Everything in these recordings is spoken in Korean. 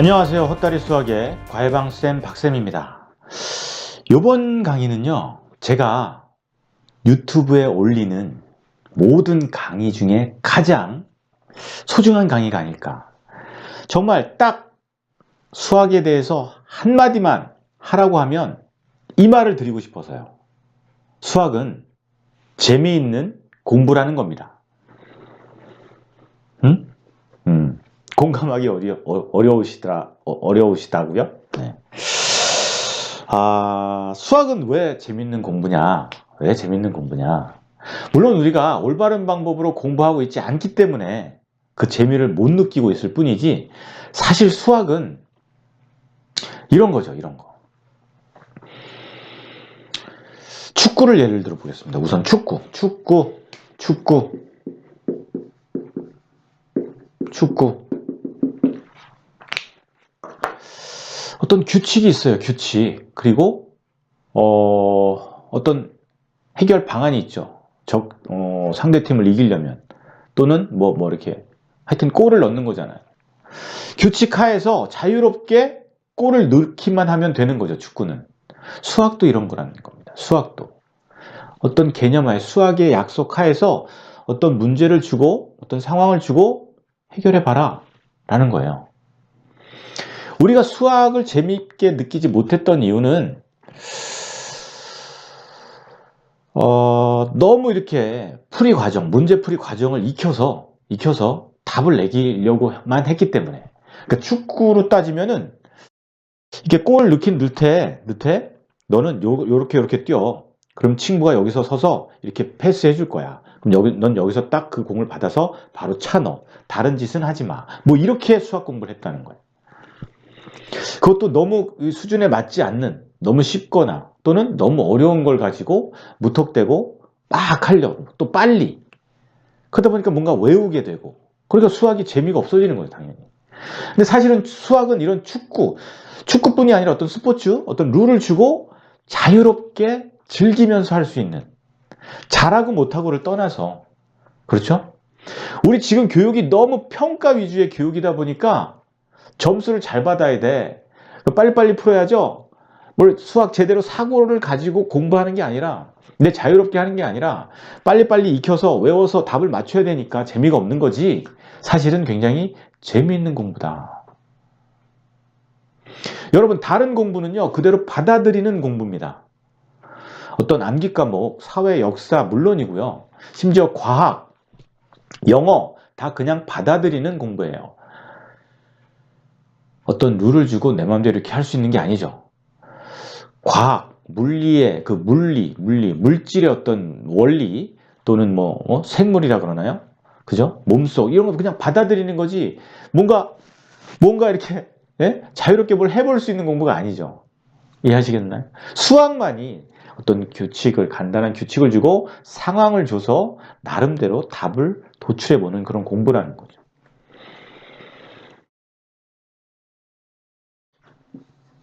안녕하세요. 헛다리 수학의 과외방쌤 박쌤입니다. 이번 강의는요, 제가 유튜브에 올리는 모든 강의 중에 가장 소중한 강의가 아닐까. 정말 딱 수학에 대해서 한마디만 하라고 하면 이 말을 드리고 싶어서요. 수학은 재미있는 공부라는 겁니다. 응? 공감하기 어려우시다고요? 네. 수학은 왜 재밌는 공부냐? 왜 재밌는 공부냐? 물론 우리가 올바른 방법으로 공부하고 있지 않기 때문에 그 재미를 못 느끼고 있을 뿐이지, 사실 수학은 이런 거죠, 이런 거. 축구를 예를 들어 보겠습니다. 우선 축구. 어떤 규칙이 있어요, 규칙. 그리고 어떤 해결 방안이 있죠. 상대팀을 이기려면. 또는 이렇게 하여튼 골을 넣는 거잖아요. 규칙 하에서 자유롭게 골을 넣기만 하면 되는 거죠, 축구는. 수학도 이런 거라는 겁니다. 수학도. 어떤 개념하에, 수학의 약속 하에서 어떤 문제를 주고 어떤 상황을 주고 해결해 봐라 라는 거예요. 우리가 수학을 재미있게 느끼지 못했던 이유는 너무 이렇게 문제 풀이 과정을 익혀서 답을 내기려고만 했기 때문에. 그러니까 축구로 따지면은 이게 골 넣긴 넣되 너는 요렇게 뛰어. 그럼 친구가 여기서 서서 이렇게 패스해 줄 거야. 그럼 넌 여기서 딱 그 공을 받아서 바로 차 넣어. 다른 짓은 하지 마. 이렇게 수학 공부를 했다는 거예요. 그것도 너무 수준에 맞지 않는, 너무 쉽거나 또는 너무 어려운 걸 가지고 무턱대고 막 하려고, 또 빨리. 그러다 보니까 뭔가 외우게 되고, 그러니까 수학이 재미가 없어지는 거예요, 당연히. 근데 사실은 수학은 이런 축구뿐이 아니라 어떤 스포츠, 어떤 룰을 주고 자유롭게 즐기면서 할 수 있는, 잘하고 못하고를 떠나서, 그렇죠? 우리 지금 교육이 너무 평가 위주의 교육이다 보니까 점수를 잘 받아야 돼. 빨리빨리 풀어야죠. 수학 제대로 사고를 가지고 공부하는 게 아니라, 내 자유롭게 하는 게 아니라 빨리빨리 익혀서 외워서 답을 맞춰야 되니까 재미가 없는 거지, 사실은 굉장히 재미있는 공부다. 여러분, 다른 공부는요, 그대로 받아들이는 공부입니다. 어떤 암기 과목, 사회, 역사 물론이고요. 심지어 과학, 영어 다 그냥 받아들이는 공부예요. 어떤 룰을 주고 내 마음대로 이렇게 할 수 있는 게 아니죠. 과학, 물리의 그 물질의 어떤 원리, 또는 생물이라 그러나요? 그죠? 몸속 이런 것도 그냥 받아들이는 거지, 뭔가 이렇게, 예? 자유롭게 뭘 해볼 수 있는 공부가 아니죠. 이해하시겠나요? 수학만이 어떤 간단한 규칙을 주고 상황을 줘서 나름대로 답을 도출해보는 그런 공부라는 거죠.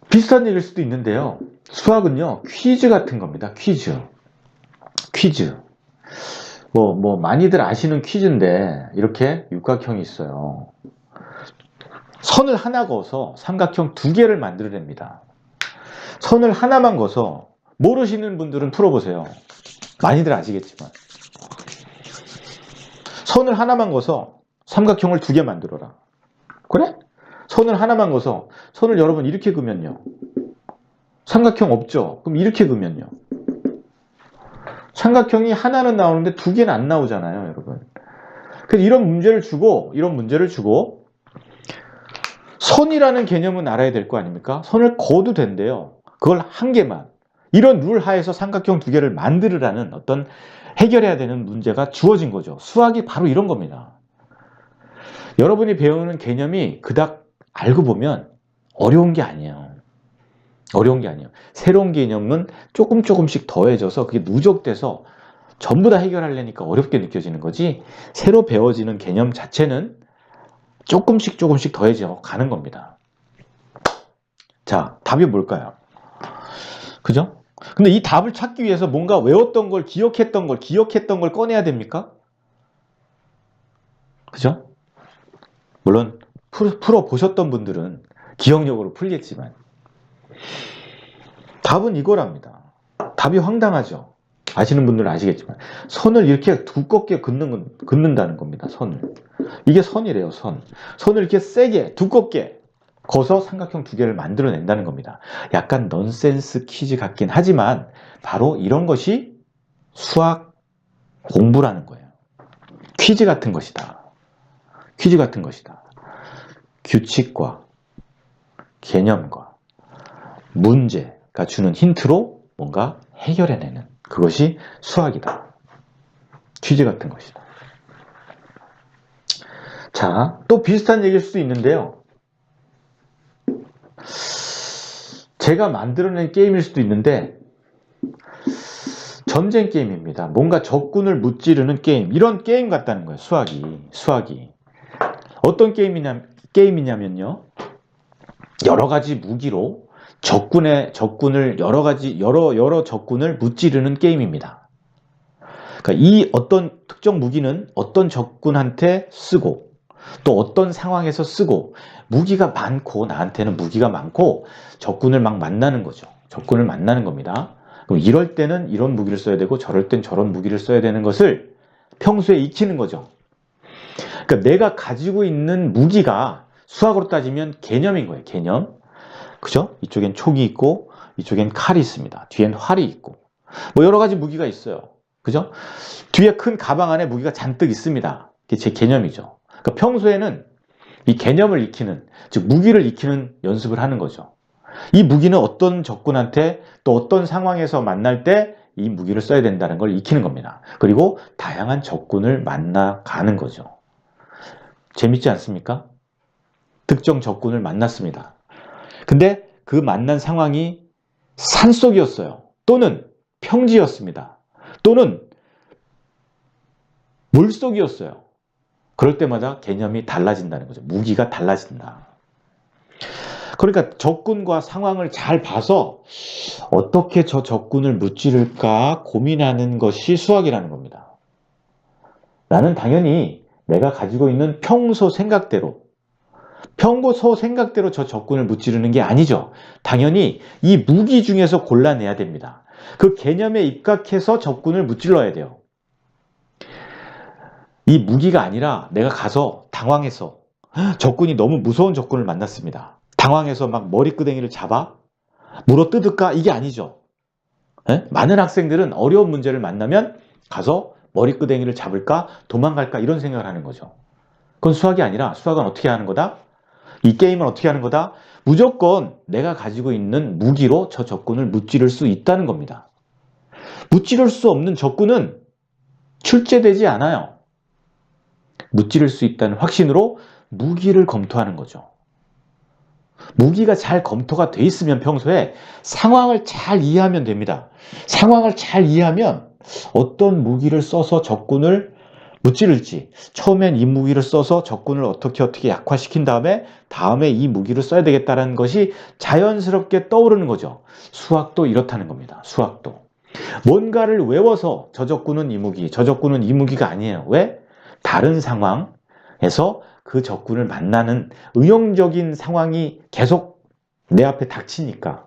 비슷한 얘기일 수도 있는데요. 수학은요, 퀴즈 같은 겁니다. 퀴즈. 많이들 아시는 퀴즈인데, 이렇게 육각형이 있어요. 선을 하나 그어서 삼각형 두 개를 만들어냅니다. 선을 하나만 그어서, 모르시는 분들은 풀어보세요. 많이들 아시겠지만. 선을 하나만 그어서 삼각형을 두 개 만들어라. 그래? 선을 하나만 그어서, 선을 여러분 이렇게 그면요, 삼각형 없죠? 그럼 이렇게 그면요, 삼각형이 하나는 나오는데 두 개는 안 나오잖아요, 여러분. 그래서 이런 문제를 주고 선이라는 개념은 알아야 될 거 아닙니까? 선을 그어도 된대요. 그걸 한 개만. 이런 룰 하에서 삼각형 두 개를 만들으라는 어떤 해결해야 되는 문제가 주어진 거죠. 수학이 바로 이런 겁니다. 여러분이 배우는 개념이 그닥 알고 보면 어려운 게 아니에요. 새로운 개념은 조금씩 더해져서 그게 누적돼서 전부 다 해결하려니까 어렵게 느껴지는 거지, 새로 배워지는 개념 자체는 조금씩 더해져 가는 겁니다. 자, 답이 뭘까요? 그죠? 근데 이 답을 찾기 위해서 뭔가 외웠던 걸, 기억했던 걸 꺼내야 됩니까? 그죠? 물론 풀어보셨던 분들은 기억력으로 풀겠지만. 답은 이거랍니다. 답이 황당하죠. 아시는 분들은 아시겠지만 선을 이렇게 두껍게 긋는다는 겁니다. 선을. 이게 선이래요. 선을 이렇게 세게 두껍게 거서 삼각형 두 개를 만들어낸다는 겁니다. 약간 넌센스 퀴즈 같긴 하지만 바로 이런 것이 수학 공부라는 거예요. 퀴즈 같은 것이다. 퀴즈 같은 것이다. 규칙과 개념과 문제가 주는 힌트로 뭔가 해결해내는 그것이 수학이다. 퀴즈 같은 것이다. 자, 또 비슷한 얘기일 수도 있는데요. 제가 만들어낸 게임일 수도 있는데 전쟁 게임입니다. 뭔가 적군을 무찌르는 게임. 이런 게임 같다는 거예요. 수학이. 어떤 게임이냐면요. 여러 가지 무기로 적군을 여러 적군을 무찌르는 게임입니다. 그러니까 이 어떤 특정 무기는 어떤 적군한테 쓰고 또 어떤 상황에서 쓰고 무기가 많고 나한테는 무기가 많고 적군을 막 만나는 거죠. 적군을 만나는 겁니다. 그럼 이럴 때는 이런 무기를 써야 되고 저럴 땐 저런 무기를 써야 되는 것을 평소에 익히는 거죠. 그러니까 내가 가지고 있는 무기가 수학으로 따지면 개념인 거예요. 개념. 그죠? 이쪽엔 총이 있고 이쪽엔 칼이 있습니다. 뒤엔 활이 있고 뭐 여러 가지 무기가 있어요. 그죠? 뒤에 큰 가방 안에 무기가 잔뜩 있습니다. 그게 제 개념이죠. 그러니까 평소에는 이 개념을 익히는, 즉 무기를 익히는 연습을 하는 거죠. 이 무기는 어떤 적군한테 또 어떤 상황에서 만날 때 이 무기를 써야 된다는 걸 익히는 겁니다. 그리고 다양한 적군을 만나가는 거죠. 재밌지 않습니까? 특정 적군을 만났습니다. 근데 그 만난 상황이 산속이었어요. 또는 평지였습니다. 또는 물속이었어요. 그럴 때마다 개념이 달라진다는 거죠. 무기가 달라진다. 그러니까 적군과 상황을 잘 봐서 어떻게 저 적군을 무찌를까 고민하는 것이 수학이라는 겁니다. 나는 당연히 내가 가지고 있는 평소 생각대로 저 적군을 무찌르는 게 아니죠. 당연히 이 무기 중에서 골라내야 됩니다. 그 개념에 입각해서 적군을 무찔러야 돼요. 이 무기가 아니라 내가 가서 당황해서 적군이 너무 무서운 적군을 만났습니다. 당황해서 막 머리끄댕이를 잡아 물어 뜯을까? 이게 아니죠. 많은 학생들은 어려운 문제를 만나면 가서 머리끄댕이를 잡을까? 도망갈까? 이런 생각을 하는 거죠. 그건 수학이 아니라 수학은 어떻게 하는 거다? 이 게임은 어떻게 하는 거다? 무조건 내가 가지고 있는 무기로 저 적군을 무찌를 수 있다는 겁니다. 무찌를 수 없는 적군은 출제되지 않아요. 무찌를 수 있다는 확신으로 무기를 검토하는 거죠. 무기가 잘 검토가 돼 있으면 평소에 상황을 잘 이해하면 됩니다. 상황을 잘 이해하면 어떤 무기를 써서 적군을 무찌를지, 처음엔 이 무기를 써서 적군을 어떻게 약화시킨 다음에 이 무기를 써야 되겠다는 것이 자연스럽게 떠오르는 거죠. 수학도 이렇다는 겁니다. 수학도. 뭔가를 외워서 저 적군은 이 무기, 저 적군은 이 무기가 아니에요. 왜? 다른 상황에서 그 적군을 만나는 응용적인 상황이 계속 내 앞에 닥치니까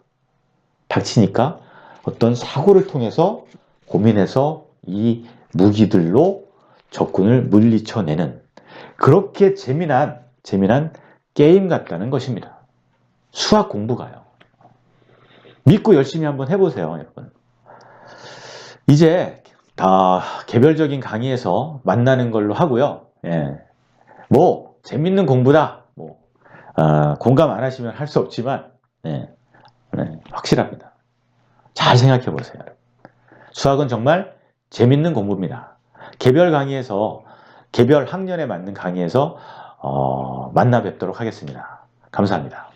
어떤 사고를 통해서 고민해서 이 무기들로 적군을 물리쳐내는 그렇게 재미난 게임 같다는 것입니다. 수학 공부가요. 믿고 열심히 한번 해보세요, 여러분. 이제 개별적인 강의에서 만나는 걸로 하고요. 뭐 재밌는 공부다. 공감 안 하시면 할 수 없지만 확실합니다. 잘 생각해 보세요. 수학은 정말 재밌는 공부입니다. 개별 강의에서 개별 학년에 맞는 강의에서 만나 뵙도록 하겠습니다. 감사합니다.